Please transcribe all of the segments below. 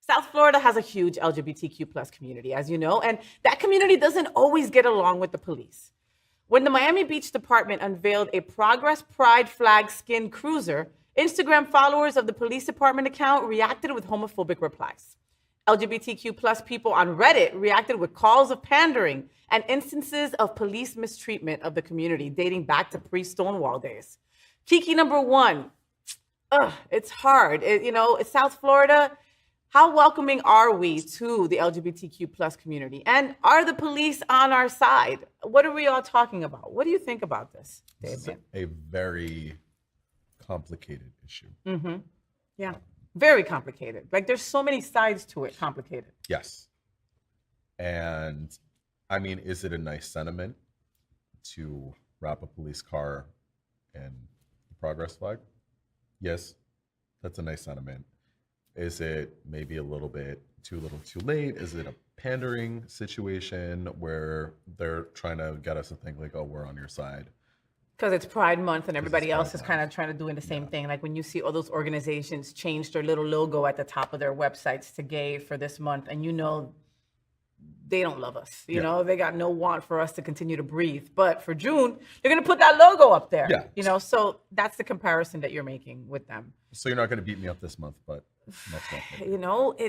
South Florida has a huge LGBTQ plus community, as you know, and that community doesn't always get along with the police. When the Miami Beach Department unveiled a Progress Pride flag skin cruiser, Instagram followers of the police department account reacted with homophobic replies. LGBTQ plus people on Reddit reacted with calls of pandering and instances of police mistreatment of the community dating back to pre-Stonewall days. Kiki number one, it's hard. It's South Florida. How welcoming are we to the LGBTQ plus community? And are the police on our side? What are we all talking about? What do you think about this, This David? is a very complicated issue. Yeah, very complicated. Like there's so many sides to it, complicated. Yes. And I mean, is it a nice sentiment to wrap a police car in the progress flag? Yes, that's a nice sentiment. Is it maybe a little bit too little too late? Is it a pandering situation where they're trying to get us to think like, oh, we're on your side? Because it's Pride Month and everybody else Pride is Month. kind of trying to doing the same thing. Like when you see all those organizations change their little logo at the top of their websites to gay for this month, and they don't love us. They got no want for us to continue to breathe. But for June, they're going to put that logo up there. Yeah. So that's the comparison that you're making with them. So you're not going to beat me up this month, but next month. maybe.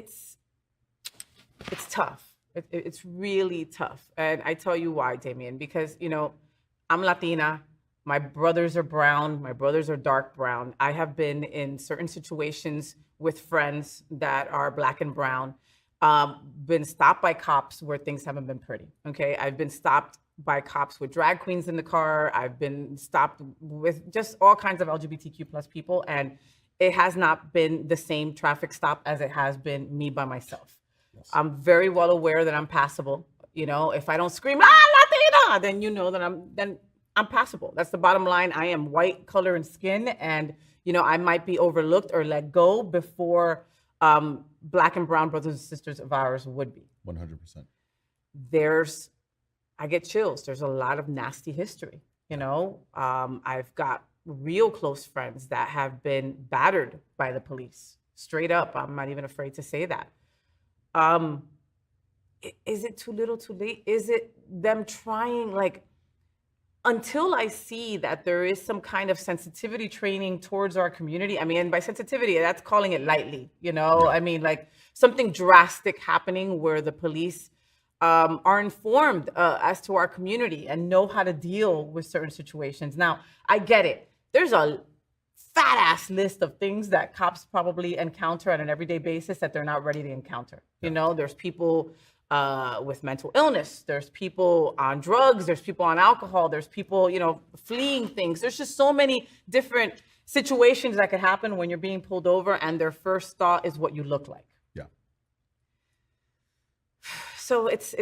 It's tough. It's really tough. And I tell you why, Damien, because, I'm Latina. My brothers are brown. My brothers are dark brown. I have been in certain situations with friends that are black and brown, been stopped by cops where things haven't been pretty. Okay. I've been stopped by cops with drag queens in the car. I've been stopped with just all kinds of LGBTQ plus people. And it has not been the same traffic stop as it has been me by myself. Yes. I'm very well aware that I'm passable. If I don't scream, Latina, then that I'm passable. That's the bottom line. I am white color and skin, and I might be overlooked or let go before black and brown brothers and sisters of ours would be. 100%. I get chills. There's a lot of nasty history. I've got real close friends that have been battered by the police. Straight up, I'm not even afraid to say that. Is it too little, too late? Is it them trying until I see that there is some kind of sensitivity training towards our community? I mean, and by sensitivity, that's calling it lightly, I mean, something drastic happening where the police are informed as to our community and know how to deal with certain situations. Now, I get it. There's a fat ass list of things that cops probably encounter on an everyday basis that they're not ready to encounter. There's people with mental illness. There's people on drugs. There's people on alcohol. There's people, fleeing things. There's just so many different situations that could happen when you're being pulled over and their first thought is what you look like. Yeah. So it's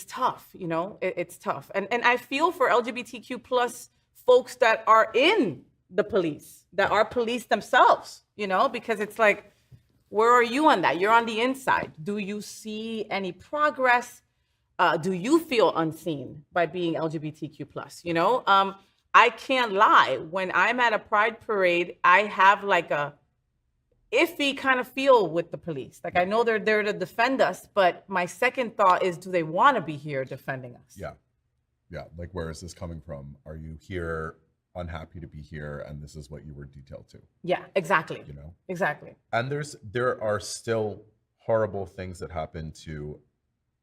tough, it's tough. And I feel for LGBTQ plus folks that are in the police, that are police themselves, because it's like, where are you on that? You're on the inside. Do you see any progress? Do you feel unseen by being LGBTQ plus? I can't lie. When I'm at a pride parade, I have a iffy kind of feel with the police. I know they're there to defend us, but my second thought is, do they want to be here defending us? Yeah. Where is this coming from? Are you here unhappy to be here, and this is what you were detailed to? Yeah, exactly. Exactly. And there are still horrible things that happen to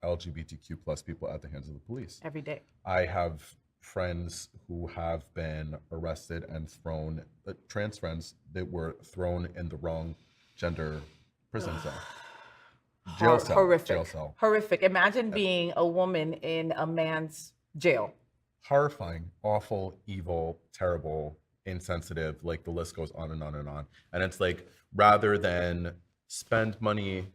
LGBTQ plus people at the hands of the police Every day. I have friends who have been arrested and thrown, trans friends that were thrown in the wrong gender prison cell. Jail cell. Horrific. Jail cell. Horrific. Imagine being a woman in a man's jail. Horrifying, awful, evil, terrible, insensitive, the list goes on and on and on. And it's rather than spend money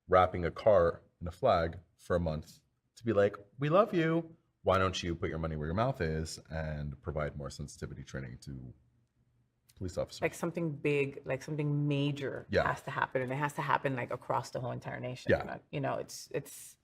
wrapping a car in a flag for a month to be we love you, why don't you put your money where your mouth is and provide more sensitivity training to police officers? Something big, something major has to happen, and it has to happen across the whole entire nation. Yeah. It's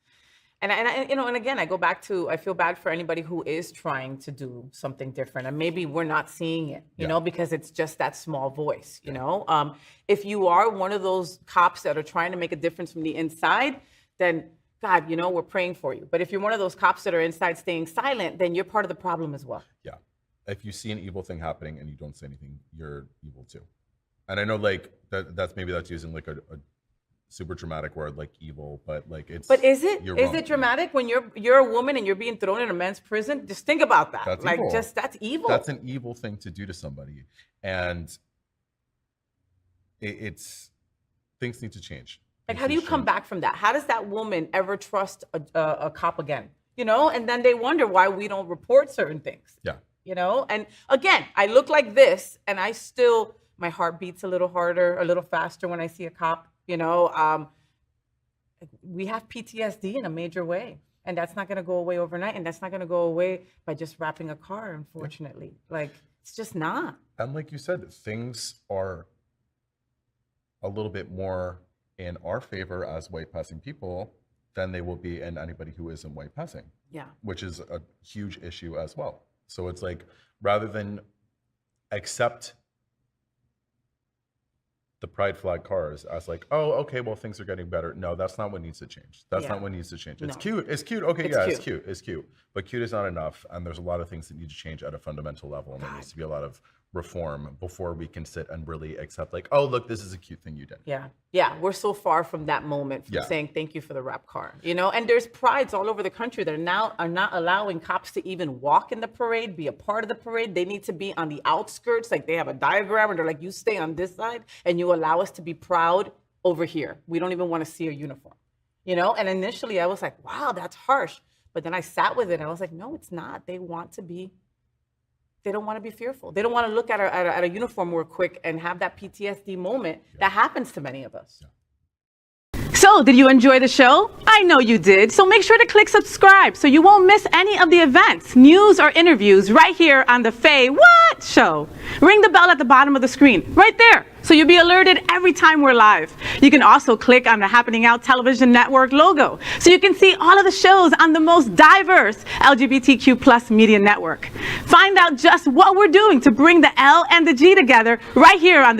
And again, I go back to, I feel bad for anybody who is trying to do something different, and maybe we're not seeing it, you know, because it's just that small voice, you know. If you are one of those cops that are trying to make a difference from the inside, then God, you know, we're praying for you. But if you're one of those cops that are inside staying silent, then you're part of the problem as well. Yeah. If you see an evil thing happening and you don't say anything, you're evil too. And I know like that's using like a super dramatic word like evil, but like it's. But is it? You're Is wrong. it dramatic when you're a woman and you're being thrown in a men's prison? Just think about that. That's like evil. that's evil. That's an evil thing to do to somebody, and it's things need to change. Like, how do you come back from that? How does that woman ever trust a cop again? You know, and then they wonder why we don't report certain things. Yeah. You know, and again, I look like this, and I still, my heart beats a little harder, a little faster when I see a cop. You know, we have PTSD in a major way, and that's not going to go away overnight, and that's not going to go away by just wrapping a car, unfortunately. Like, it's just not. And like you said, things are a little bit more in our favor as white passing people than they will be in anybody who isn't white passing. Yeah. Which is a huge issue as well. So it's like, rather than accept the pride flag cars as like, oh, okay, well, things are getting better. No, that's not what needs to change. That's not what needs to change. It's cute. It's cute. Okay, it's cute. It's cute. But cute is not enough. And there's a lot of things that need to change at a fundamental level. And there needs to be a lot of reform before we can sit and really accept like, oh, look, this is a cute thing you did. Yeah. Yeah. We're so far from that moment from saying thank you for the wrap car, you know, and there's prides all over the country that are not allowing cops to even walk in the parade, be a part of the parade. They need to be on the outskirts. Like they have a diagram and they're like, you stay on this side and you allow us to be proud over here. We don't even want to see a uniform, you know? And initially I was like, wow, that's harsh. But then I sat with it and I was like, no, it's not. They want to be. They don't want to be fearful. They don't want to look at a uniform real quick and have that PTSD moment that happens to many of us. So, did you enjoy the show? I know you did. So make sure to click subscribe so you won't miss any of the events, news, or interviews right here on the Faye What Show. Ring the bell at the bottom of the screen, right there, so you'll be alerted every time we're live. You can also click on the Happening Out Television Network logo so you can see all of the shows on the most diverse LGBTQ+ media network. Find out just what we're doing to bring the L and the G together right here on the